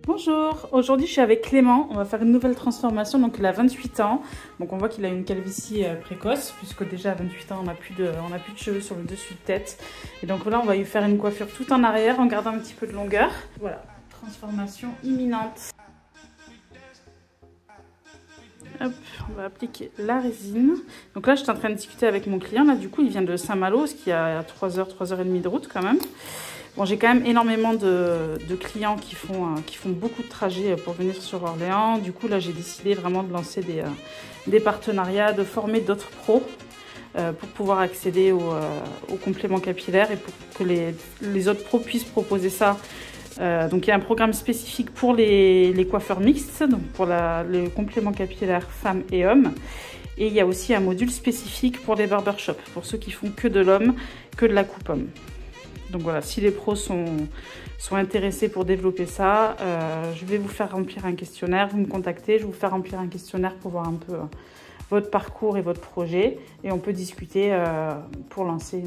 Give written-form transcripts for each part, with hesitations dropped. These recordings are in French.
Bonjour, aujourd'hui je suis avec Clément, on va faire une nouvelle transformation, donc il a 28 ans, donc on voit qu'il a une calvitie précoce, puisque déjà à 28 ans on n'a plus de cheveux sur le dessus de tête, et donc là on va lui faire une coiffure tout en arrière en gardant un petit peu de longueur. Voilà, transformation imminente. Hop, on va appliquer la résine. Donc là je suis en train de discuter avec mon client, là du coup il vient de Saint-Malo, ce qui est à 3h30 de route quand même. Bon, j'ai quand même énormément de clients qui font beaucoup de trajets pour venir sur Orléans. Du coup, là, j'ai décidé vraiment de lancer des partenariats, de former d'autres pros pour pouvoir accéder aux compléments capillaires et pour que les autres pros puissent proposer ça. Donc, il y a un programme spécifique pour les coiffeurs mixtes, donc pour les compléments capillaires femmes et hommes. Et il y a aussi un module spécifique pour les barbershops, pour ceux qui font que de l'homme, que de la coupe homme. Donc voilà, si les pros sont intéressés pour développer ça, je vais vous faire remplir un questionnaire. Vous me contactez, je vais vous faire remplir un questionnaire pour voir un peu votre parcours et votre projet. Et on peut discuter pour lancer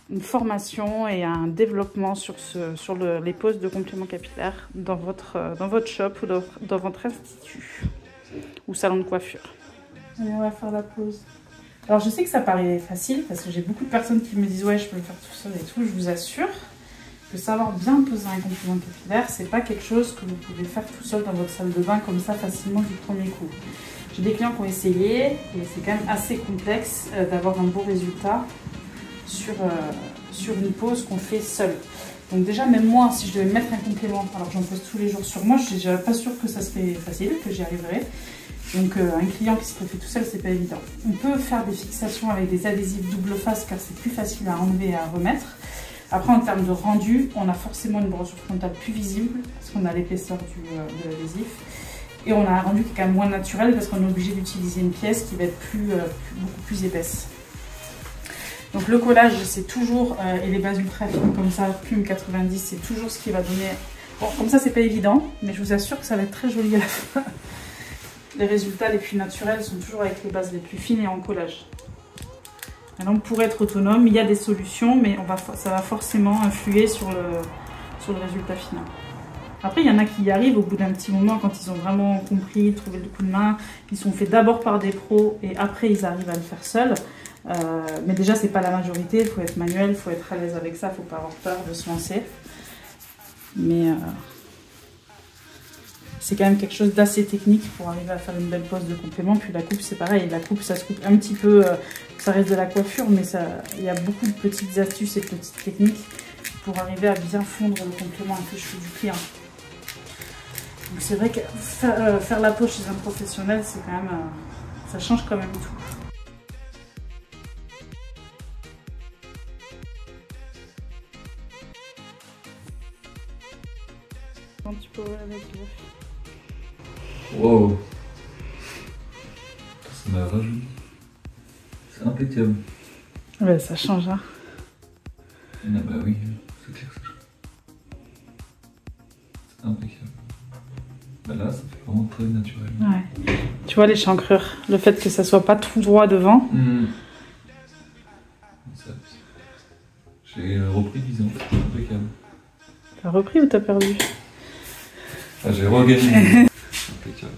une formation et un développement sur les poses de compléments capillaires dans votre shop ou dans votre institut ou salon de coiffure. Allez, on va faire la pose. Alors je sais que ça paraît facile parce que j'ai beaucoup de personnes qui me disent ouais je peux le faire tout seul et tout. Je vous assure que savoir bien poser un complément capillaire, c'est pas quelque chose que vous pouvez faire tout seul dans votre salle de bain comme ça facilement du premier coup. J'ai des clients qui ont essayé et c'est quand même assez complexe d'avoir un beau résultat sur une pose qu'on fait seul. Donc déjà même moi si je devais mettre un complément alors que j'en pose tous les jours sur moi, je suis pas sûre que ça serait facile, que j'y arriverais. Donc un client qui se le fait tout seul, c'est pas évident. On peut faire des fixations avec des adhésifs double face car c'est plus facile à enlever et à remettre. Après en termes de rendu, on a forcément une brossure frontale plus visible parce qu'on a l'épaisseur de l'adhésif. Et on a un rendu qui est quand même moins naturel parce qu'on est obligé d'utiliser une pièce qui va être beaucoup plus épaisse. Donc le collage c'est toujours, et les bases ultra fines comme ça, plume 90, c'est toujours ce qui va donner... Bon comme ça c'est pas évident, mais je vous assure que ça va être très joli à la fin. Les résultats les plus naturels sont toujours avec les bases les plus fines et en collage. Alors pour être autonome, il y a des solutions, mais ça va forcément influer sur le résultat final. Après, il y en a qui y arrivent au bout d'un petit moment, quand ils ont vraiment compris, trouvé le coup de main. Ils sont faits d'abord par des pros et après ils arrivent à le faire seuls. Mais déjà, c'est pas la majorité, il faut être manuel, il faut être à l'aise avec ça, il ne faut pas avoir peur de se lancer. Mais... c'est quand même quelque chose d'assez technique pour arriver à faire une belle pose de complément. Puis la coupe, c'est pareil. La coupe, ça se coupe un petit peu. Ça reste de la coiffure, mais il y a beaucoup de petites astuces et de petites techniques pour arriver à bien fondre le complément avec les cheveux du client. Donc c'est vrai que faire la pose chez un professionnel, c'est quand même, ça change quand même tout. Un petit peu avec le... Wow, ça m'a rajeuni. C'est impeccable. Ouais, ça change, hein. Ah bah oui, c'est clair que ça change. C'est impeccable. Bah là, ça fait vraiment très naturel. Ouais. Tu vois les chancrures, le fait que ça soit pas tout droit devant. J'ai repris 10 ans, c'est impeccable. T'as repris ou t'as perdu? Ah, j'ai regagné. Impeccable.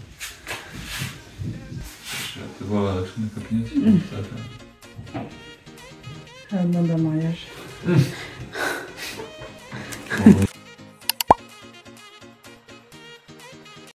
Je vais te voir chez ma copine aussi, ça va faire. La demande d'un mariage. Bon, ouais.